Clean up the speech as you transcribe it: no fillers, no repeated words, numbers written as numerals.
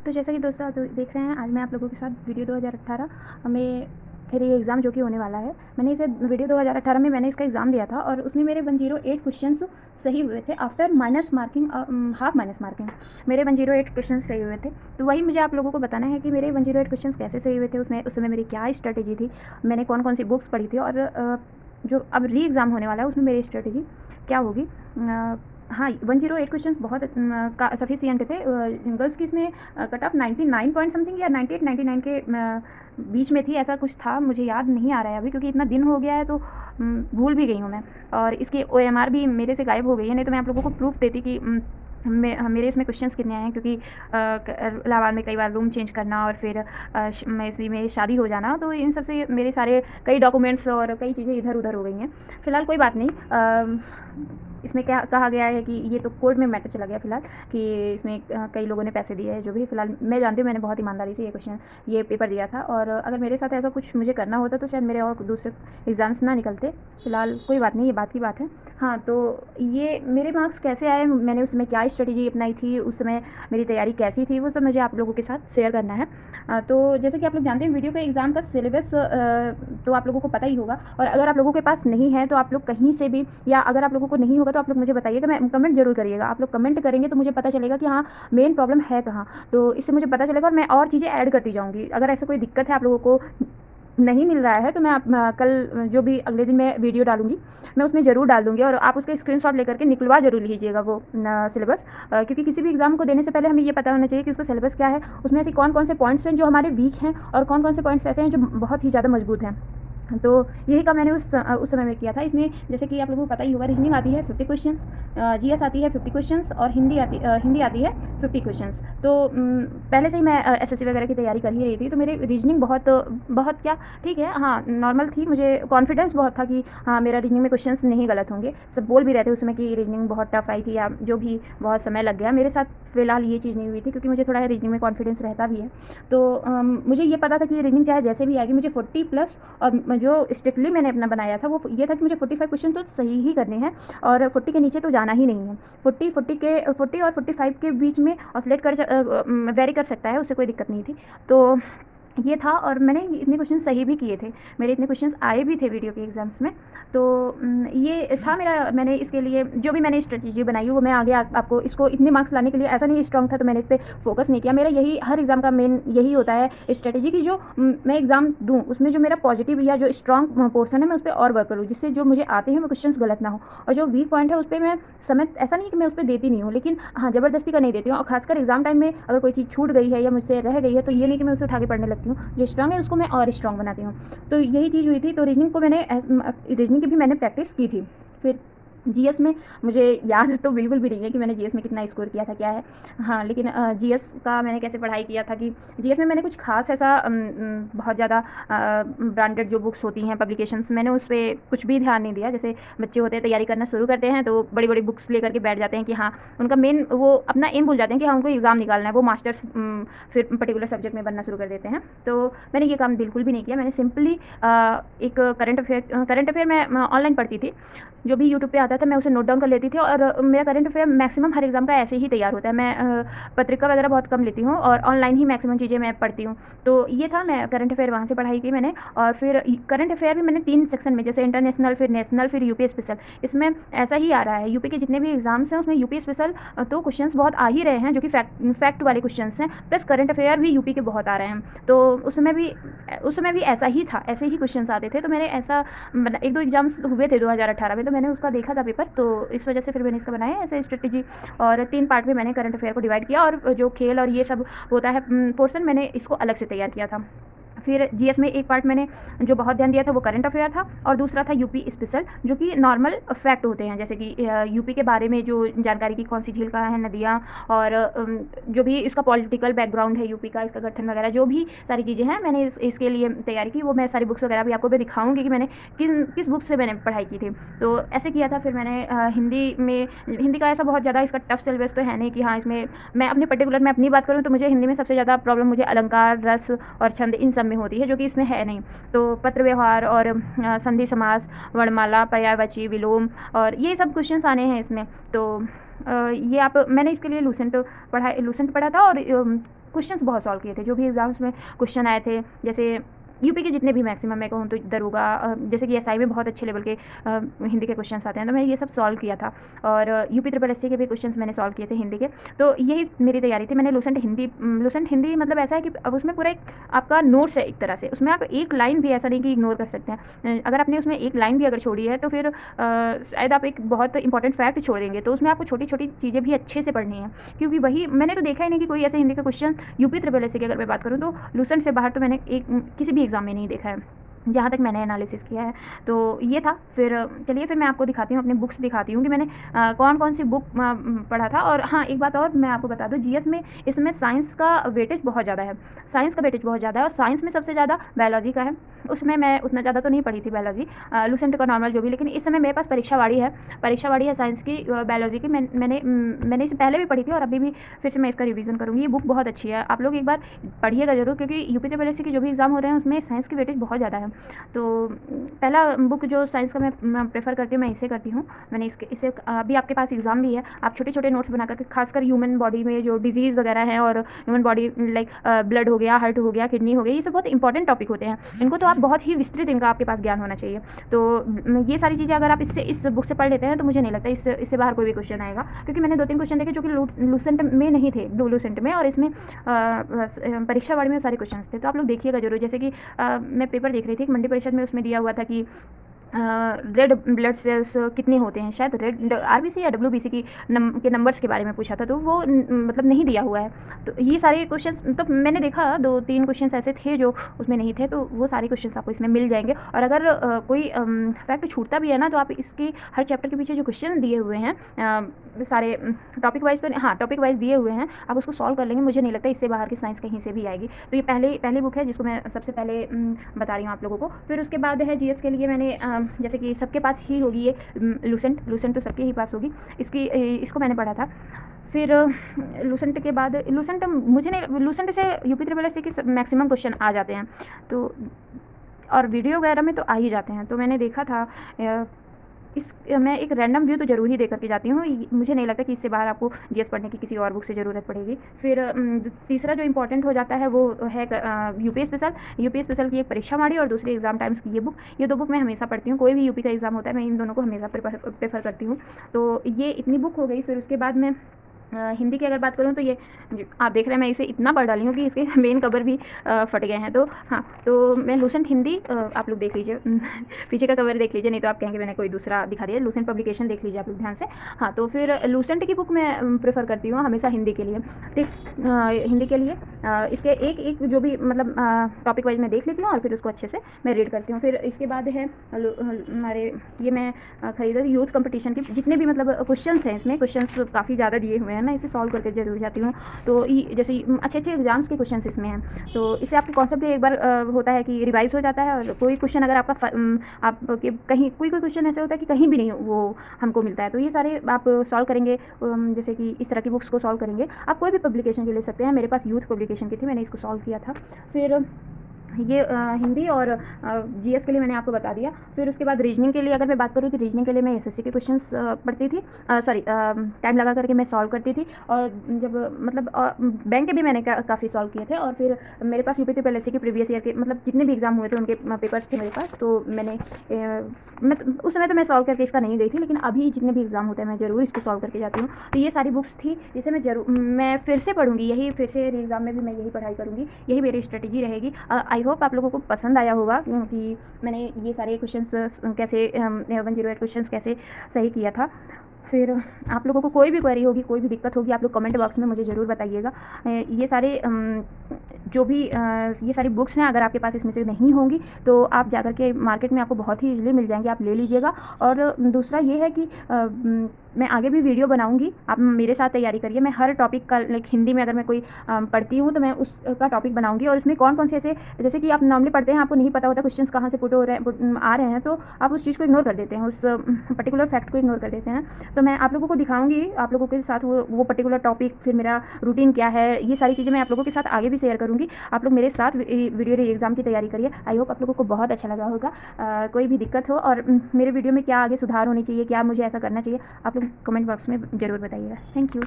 तो जैसा कि दोस्तों आप देख रहे हैं, आज मैं आप लोगों के साथ वीडियो 2018 में मेरे ये एग्ज़ाम जो कि होने वाला है, मैंने इसे वीडियो 2018 में मैंने इसका एग्ज़ाम दिया था और उसमें मेरे 108 क्वेश्चंस सही हुए थे after minus marking, half minus marking मेरे 108 क्वेश्चंस सही हुए थे। तो वही मुझे आप लोगों को बताना है कि मेरे 108 क्वेश्चंस कैसे सही हुए थे, उसमें उस समय मेरी क्या स्ट्रैटेजी थी, मैंने कौन-कौन सी बुक्स पढ़ी थी और जो अब री एग्ज़ाम होने वाला है उसमें मेरी स्ट्रैटेजी क्या होगी। हाँ, 108 क्वेश्चंस बहुत का सफिशिएंट थे। गर्ल्स की इसमें कट ऑफ 99 पॉइंट समथिंग या 98 99 के बीच में थी, ऐसा कुछ था, मुझे याद नहीं आ रहा है अभी क्योंकि इतना दिन हो गया है तो भूल भी गई हूँ मैं। और इसकी ओएमआर भी मेरे से गायब हो गई है, नहीं तो मैं आप लोगों को प्रूफ देती कि मेरे इसमें क्वेश्चंस कितने आए हैं, क्योंकि इलाहाबाद में कई बार रूम चेंज करना और फिर इसी में शादी हो जाना, तो इन सब से मेरे सारे कई डॉक्यूमेंट्स और कई चीज़ें इधर उधर हो गई हैं। फ़िलहाल कोई बात नहीं। इसमें क्या कहा गया है कि ये तो कोर्ट में मैटर चला गया फ़िलहाल कि इसमें कई लोगों ने पैसे दिए हैं, जो भी फ़िलहाल मैं जानती हूँ, मैंने बहुत ईमानदारी से ये पेपर दिया था और अगर मेरे साथ ऐसा कुछ मुझे करना होता तो शायद मेरे और दूसरे एग्ज़ाम्स ना निकलते। फ़िलहाल कोई बात नहीं, ये बात की बात है। हाँ, तो ये मेरे मार्क्स कैसे आए, मैंने उसमें क्या स्ट्रेटेजी अपनाई थी, उस समय मेरी तैयारी कैसी थी, वो सब मुझे आप लोगों के साथ शेयर करना है। तो जैसे कि आप लोग जानते हैं, वीडियो का एग्ज़ाम का सिलेबस तो आप लोगों को पता ही होगा, और अगर आप लोगों के पास नहीं है तो आप लोग कहीं से भी, या अगर आप लोगों को नहीं होगा तो आप लोग मुझे बताइएगा, मैं कमेंट ज़रूर करिएगा। आप लोग कमेंट करेंगे तो मुझे पता चलेगा कि हाँ, मेन प्रॉब्लम है कहाँ, तो इससे मुझे पता चलेगा और मैं और चीज़ें ऐड करती जाऊँगी। अगर ऐसा कोई दिक्कत है आप लोगों को नहीं मिल रहा है तो मैं कल जो भी अगले दिन मैं वीडियो डालूँगी, मैं उसमें ज़रूर डाल दूँगी और आप उसका स्क्रीनशॉट लेकर के निकलवा ज़रूर लीजिएगा वो सिलेबस। क्योंकि किसी भी एग्ज़ाम को देने से पहले हमें ये पता होना चाहिए कि उसका सिलेबस क्या है, उसमें ऐसे कौन-कौन से पॉइंट्स हैं जो हमारे वीक हैं और कौन-कौन से पॉइंट्स ऐसे हैं जो बहुत ही ज़्यादा मजबूत हैं। तो यही काम मैंने उस समय में किया था। इसमें जैसे कि आप लोगों को पता ही होगा, रीजनिंग आती है 50 क्वेश्चंस, जीएस आती है 50 क्वेश्चंस और हिंदी आती है 50 क्वेश्चंस। तो पहले से ही मैं एसएससी वगैरह की तैयारी कर ही रही थी, तो मेरी रीजनिंग बहुत बहुत क्या, ठीक है, हाँ, नॉर्मल थी। मुझे कॉन्फिडेंस बहुत था कि हाँ, मेरा रीजनिंग में क्वेश्चंस नहीं गलत होंगे। सब बोल भी रहे थे उस समय कि रीजनिंग बहुत टफ आई थी या जो भी, बहुत समय लग गया। मेरे साथ फ़िलहाल ये चीज़ नहीं हुई थी क्योंकि मुझे थोड़ा रीजनिंग में कॉन्फिडेंस रहता भी है। तो मुझे ये पता था कि रीजनिंग चाहे जैसे भी आएगी, मुझे 40 प्लस, और जो स्ट्रिक्टली मैंने अपना बनाया था वो ये था कि मुझे 45 क्वेश्चन तो सही ही करने हैं और 40 के नीचे तो जाना ही नहीं है। 40 और 45 के बीच में ऑसिलेट वेरी कर सकता है, उससे कोई दिक्कत नहीं थी। तो ये था और मैंने इतने क्वेश्चन सही भी किए थे, मेरे इतने क्वेश्चंस आए भी थे वीडियो के एग्ज़ाम्स में। तो ये था मेरा, मैंने इसके लिए जो भी मैंने स्ट्रेटजी बनाई वो मैं आगे आपको, इसको इतने मार्क्स लाने के लिए ऐसा नहीं स्ट्रॉन्ग था तो मैंने इस पर फोकस नहीं किया। मेरा यही हर एग्ज़ाम का मेन यही होता है स्ट्रेटजी की, जो मैं एग्ज़ाम दूँ उसमें जो मेरा पॉजिटिव या जो स्ट्रॉन्ग पोर्सन है मैं उस पर और वर्क करूँ, जिससे जो मुझे आते हैं वो क्वेश्चन गलत ना हो, और जो वीक पॉइंट है उस पर मैं समय, ऐसा नहीं कि मैं उस पर देती नहीं हूँ, लेकिन हाँ, ज़बरदस्ती का नहीं देती हूँ। और खासकर एग्ज़ाम टाइम में अगर कोई चीज़ छूट गई है या मुझसे रह गई है तो ये नहीं कि मैं उसे उठा के पढ़ने लगती हूँ, जो स्ट्रॉन्ग है उसको मैं और स्ट्रॉन्ग बनाती हूँ। तो यही चीज़ हुई थी। तो रीजनिंग को मैंने रीजनिंग की भी मैंने प्रैक्टिस की थी। फिर जीएस में मुझे याद तो बिल्कुल भी नहीं है कि मैंने जीएस में कितना स्कोर किया था, क्या है। हाँ, लेकिन जीएस का मैंने कैसे पढ़ाई किया था कि जीएस में मैंने कुछ खास ऐसा बहुत ज़्यादा ब्रांडेड जो बुक्स होती हैं, पब्लिकेशंस, मैंने उस पर कुछ भी ध्यान नहीं दिया। जैसे बच्चे होते हैं तैयारी करना शुरू करते हैं तो बड़ी बड़ी बुक्स लेकर के बैठ जाते हैं कि हाँ, उनका मेन वो अपना एम भूल जाते हैं कि हाँ, उनको एग्ज़ाम निकालना है, वो मास्टर्स फिर पर्टिकुलर सब्जेक्ट में बनना शुरू कर देते हैं। तो मैंने ये काम बिल्कुल भी नहीं किया। मैंने सिंपली एक करंट अफेयर मैं ऑनलाइन पढ़ती थी, जो भी यूट्यूब पे आता था मैं उसे नोट डाउन कर लेती थी, और मेरा करंट अफेयर मैक्सिमम हर एग्ज़ाम का ऐसे ही तैयार होता है। मैं पत्रिका वगैरह बहुत कम लेती हूँ और ऑनलाइन ही मैक्सिमम चीज़ें मैं पढ़ती हूँ। तो ये था, मैं करंट अफेयर वहाँ से पढ़ाई की मैंने। और फिर करंट अफेयर भी मैंने 3 सेक्शन में, जैसे इंटरनेशनल, फिर नेशनल, फिर यूपी स्पेशल, इसमें ऐसा ही आ रहा है। यूपी के जितने भी एग्ज़ाम्स हैं उसमें यूपी स्पेशल तो क्वेश्चंस बहुत आ ही रहे हैं, जो कि फैक्ट वाले क्वेश्चंस हैं, प्लस करंट अफेयर भी यूपी के बहुत आ रहे हैं। तो उस समय भी ऐसा ही था, ऐसे ही क्वेश्चंस आते थे। तो मैंने ऐसा 1-2 एग्ज़ाम्स हुए थे 2018 में, तो मैंने उसका देखा था पेपर, तो इस वजह से फिर मैंने इसका बनाया ऐसे स्ट्रेटेजी। और 3 पार्ट में मैंने करंट अफेयर को डिवाइड किया, और जो खेल और ये सब होता है पोर्शन, मैंने इसको अलग से तैयार किया था। फिर जीएस में एक पार्ट मैंने जो बहुत ध्यान दिया था वो करंट अफेयर था, और दूसरा था यूपी स्पेशल, जो कि नॉर्मल फैक्ट होते हैं, जैसे कि यूपी के बारे में जो जानकारी की, कौन सी झील कहाँ है, नदियाँ, और जो भी इसका पॉलिटिकल बैकग्राउंड है यूपी का, इसका गठन वगैरह, जो भी सारी चीज़ें हैं, मैंने इसके लिए तैयारी की। वो मैं सारी बुक्स वगैरह भी आपको मैं दिखाऊंगी कि मैंने किस बुक से मैंने पढ़ाई की थी। तो ऐसे किया था। फिर मैंने हिंदी का ऐसा बहुत ज़्यादा इसका टफ सिलेबस तो है नहीं कि हाँ, इसमें मैं अपनी बात करूँ तो मुझे हिंदी में सबसे ज़्यादा प्रॉब्लम मुझे अलंकार, रस और छंद, इन सब में होती है, जो कि इसमें है नहीं। तो पत्र व्यवहार और संधि समास, वर्णमाला, पर्यायवाची, विलोम, और ये सब क्वेश्चंस आने हैं इसमें। तो ये मैंने इसके लिए लूसेंट पढ़ा था, और क्वेश्चंस बहुत सॉल्व किए थे, जो भी एग्ज़ाम्स में क्वेश्चन आए थे, जैसे यूपी के जितने भी मैक्सिमम मैं कहूँ तो दरोगा, जैसे कि एसआई में बहुत अच्छे लेवल के हिंदी के क्वेश्चंस आते हैं, तो मैं ये सब सॉल्व किया था। और यूपी ट्रिपल एससी के भी क्वेश्चंस मैंने सॉल्व किए थे हिंदी के। तो यही मेरी तैयारी थी। मैंने लुसेंट हिंदी मतलब ऐसा है कि अब उसमें पूरा एक आपका नोट्स है एक तरह से, उसमें आप एक लाइन भी ऐसा नहीं कि इग्नोर कर सकते हैं। अगर आपने उसमें एक लाइन भी अगर छोड़ी है तो फिर शायद आप एक बहुत इंपॉर्टेंट फैक्ट छोड़ देंगे। तो उसमें आपको छोटी छोटी चीज़ें भी अच्छे से पढ़नी है, क्योंकि वही मैंने तो देखा ही नहीं कि कोई ऐसे हिंदी का क्वेश्चन यूपी ट्रिपल एससी की अगर मैं बात करूँ तो लुसेंट से बाहर तो मैंने किसी भी एग्ज़ाम में नहीं देखा है, जहाँ तक मैंने एनालिसिस किया है। तो ये था। फिर चलिए फिर मैं आपको दिखाती हूँ, अपनी बुक्स दिखाती हूँ कि मैंने कौन-कौन सी बुक पढ़ा था। और हाँ, एक बात और मैं आपको बता दूँ, जीएस में इसमें साइंस का वेटेज बहुत ज़्यादा है। साइंस का वेटेज बहुत ज़्यादा है और साइंस में सबसे ज़्यादा बायोलॉजी का है। उसमें मैं उतना ज़्यादा तो नहीं पढ़ी थी बायोलॉजी, लुसेंट का नॉर्मल जो भी, लेकिन इस समय मेरे पास परीक्षावाड़ी है साइंस की, बायोलॉजी की। मैंने इससे पहले भी पढ़ी थी और अभी भी फिर से मैं इसका रिवीजन करूँगी। ये बुक बहुत अच्छी है, आप लोग एक बार पढ़िएगा ज़रूर, क्योंकि यूपी ट्रिपल एससी के जो भी एग्ज़ाम हो रहे हैं उसमें साइंस की वेटेज बहुत ज़्यादा है। तो पहला बुक जो साइंस का मैं प्रेफर करती हूँ, मैं इसे करती हूँ। मैंने इसे अभी आपके पास एग्ज़ाम भी है, आप छोटे छोटे नोट्स बना करके, खासकर ह्यूमन बॉडी में जो डिजीज़ वगैरह है और ह्यूमन बॉडी लाइक ब्लड हो गया, हार्ट हो गया, किडनी हो गई, ये सब बहुत इंपॉर्टेंट टॉपिक होते हैं। इनको तो आप बहुत ही विस्तृत इनका आपके पास ज्ञान होना चाहिए। तो ये सारी चीज़ें अगर आप इस बुक से पढ़ लेते हैं तो मुझे नहीं लगता इससे बाहर कोई भी क्वेश्चन आएगा, क्योंकि मैंने 2-3 क्वेश्चन देखे जो कि लुसेंट में नहीं थे, लुसेंट में और इसमें परीक्षावाड़ी में सारे क्वेश्चन थे। तो आप लोग देखिएगा जरूर। जैसे कि मैं पेपर देख रही थी, मंडी परिषद में उसमें दिया हुआ था कि रेड ब्लड सेल्स कितने होते हैं, शायद रेड आरबीसी या डब्ल्यूबीसी के नंबर्स के बारे में पूछा था, तो वो मतलब नहीं दिया हुआ है। तो ये सारे क्वेश्चंस तो मैंने देखा 2-3 क्वेश्चंस ऐसे थे जो उसमें नहीं थे, तो वो सारे क्वेश्चंस आपको इसमें मिल जाएंगे। और अगर कोई फैक्ट छूटता भी है ना, तो आप इसके हर चैप्टर के पीछे जो क्वेश्चन दिए हुए हैं सारे टॉपिक वाइज पर, हाँ टॉपिक वाइज दिए हुए हैं, आप उसको सॉल्व कर लेंगे। मुझे नहीं लगता इससे बाहर की साइंस कहीं से भी आएगी। तो ये पहली बुक है जिसको मैं सबसे पहले बता रही हूँ आप लोगों को। फिर उसके बाद है जीएस के लिए मैंने जैसे कि सबके पास ही होगी ये लुसेंट तो सबके ही पास होगी, इसको मैंने पढ़ा था। फिर लुसेंट के बाद लुसेंट से यूपी ट्रिपल एससी के मैक्सिमम क्वेश्चन आ जाते हैं, तो और वीडियो वगैरह में तो आ ही जाते हैं। तो मैंने देखा था मैं एक रैंडम व्यू तो ज़रूर ही दे करके जाती हूँ। मुझे नहीं लगता कि इससे बाहर आपको जीएस पढ़ने की किसी और बुक से ज़रूरत पड़ेगी। फिर तीसरा जो इंपॉर्टेंट हो जाता है वो है यूपी स्पेशल की एक परीक्षावाड़ी और दूसरी एग्जाम टाइम्स की ये बुक। ये 2 बुक मैं हमेशा पढ़ती हूँ, कोई भी यूपी का एग्ज़ाम होता है मैं इन दोनों को हमेशा प्रेफर करती हूँ। तो ये इतनी बुक हो गई। फिर उसके बाद में हिंदी की अगर बात करूँ तो ये आप देख रहे हैं मैं इसे इतना पढ़ डाली हूँ कि इसके मेन कवर भी फट गए हैं। तो हाँ, तो मैं लुसेंट हिंदी आप लोग देख लीजिए पीछे का कवर देख लीजिए, नहीं तो आप कहेंगे मैंने कोई दूसरा दिखा दिया। लुसेंट पब्लिकेशन देख लीजिए आप लोग ध्यान से। हाँ, तो फिर लुसेंट की बुक मैं प्रेफर करती हूँ हमेशा हिंदी के लिए। ठीक, हिंदी के लिए इसके एक जो भी मतलब टॉपिक वाइज मैं देख लेती हूँ और फिर उसको अच्छे से मैं रीड करती हूँ। फिर इसके बाद है हमारे ये मैं खरीदा यूथ कंपटीशन के जितने भी मतलब क्वेश्चन हैं, इसमें क्वेश्चन काफ़ी ज़्यादा दिए हुए हैं, मैं इसे सॉल्व करके जरूर जाती हूँ। तो जैसे अच्छे एग्जाम्स के क्वेश्चंस इसमें हैं, तो इससे आपके कॉन्सेप्ट एक बार होता है कि रिवाइज हो जाता है। और कोई क्वेश्चन अगर आपका आपके कहीं कोई क्वेश्चन ऐसे होता है कि कहीं भी नहीं वो हमको मिलता है, तो ये सारे आप सॉल्व करेंगे। जैसे कि इस तरह की बुक्स को सॉल्व करेंगे। आप कोई भी पब्लिकेशन के ले सकते हैं, मेरे पास यूथ पब्लिकेशन की थी, मैंने इसको सॉल्व किया था। फिर ये हिंदी और जीएस के लिए मैंने आपको बता दिया। फिर उसके बाद रीजनिंग के लिए अगर मैं बात करूँ तो रीजनिंग के लिए मैं एसएससी के क्वेश्चंस पढ़ती थी, टाइम लगा करके मैं सॉल्व करती थी। और जब मतलब बैंक के भी मैंने काफ़ी सॉल्व किए थे। और फिर मेरे पास यूपी ट्रिपल एससी के प्रीवियस ईयर के मतलब जितने भी एग्जाम हुए थे उनके पेपर्स थे मेरे पास। तो मैंने उस समय तो मैं सॉल्व करके इसका नहीं गई थी, लेकिन अभी जितने भी एग्जाम होते हैं मैं ज़रूर इसको सॉल्व करके जाती हूँ। तो ये सारी बुक्स थी जिसे मैं फिर से पढ़ूंगी, यही फिर से एग्ज़ाम में भी मैं यही पढ़ाई करूँगी, यही मेरी स्ट्रेटेजी रहेगी। आई होप आप लोगों को पसंद आया होगा कि मैंने ये सारे क्वेश्चंस कैसे 108 क्वेश्चंस कैसे सही किया था। फिर आप लोगों को कोई भी क्वेरी होगी, कोई भी दिक्कत होगी, आप लोग कमेंट बॉक्स में मुझे ज़रूर बताइएगा। ये सारे जो भी ये सारी बुक्स हैं अगर आपके पास इसमें से नहीं होंगी तो आप जाकर के मार्केट में आपको बहुत ही ईजिली मिल जाएंगे, आप ले लीजिएगा। और दूसरा ये है कि मैं आगे भी वीडियो बनाऊंगी, आप मेरे साथ तैयारी करिए। मैं हर टॉपिक का लाइक हिंदी में अगर मैं कोई पढ़ती हूँ तो मैं उसका टॉपिक बनाऊंगी। और इसमें कौन कौन से ऐसे जैसे कि आप नॉर्मली पढ़ते हैं, आपको नहीं पता होता क्वेश्चंस कहाँ से पुट हो रहे हैं आ रहे हैं, तो आप उस चीज़ को इग्नोर कर देते हैं, उस पर्टिकुलर फैक्ट को इग्नोर कर देते हैं। तो मैं आप लोगों को दिखाऊंगी, आप लोगों के साथ वो पर्टिकुलर टॉपिक, फिर मेरा रूटीन क्या है, ये सारी चीज़ें मैं आप लोगों के साथ आगे भी शेयर करूँगी। आप लोग मेरे साथ वीडियो एग्जाम की तैयारी करिए। आई होप आप लोगों को बहुत अच्छा लगा होगा। कोई भी दिक्कत हो और मेरे वीडियो में क्या आगे सुधार होनी चाहिए, क्या मुझे ऐसा करना चाहिए, आप लोग कमेंट बॉक्स में ज़रूर बताइएगा। Thank you.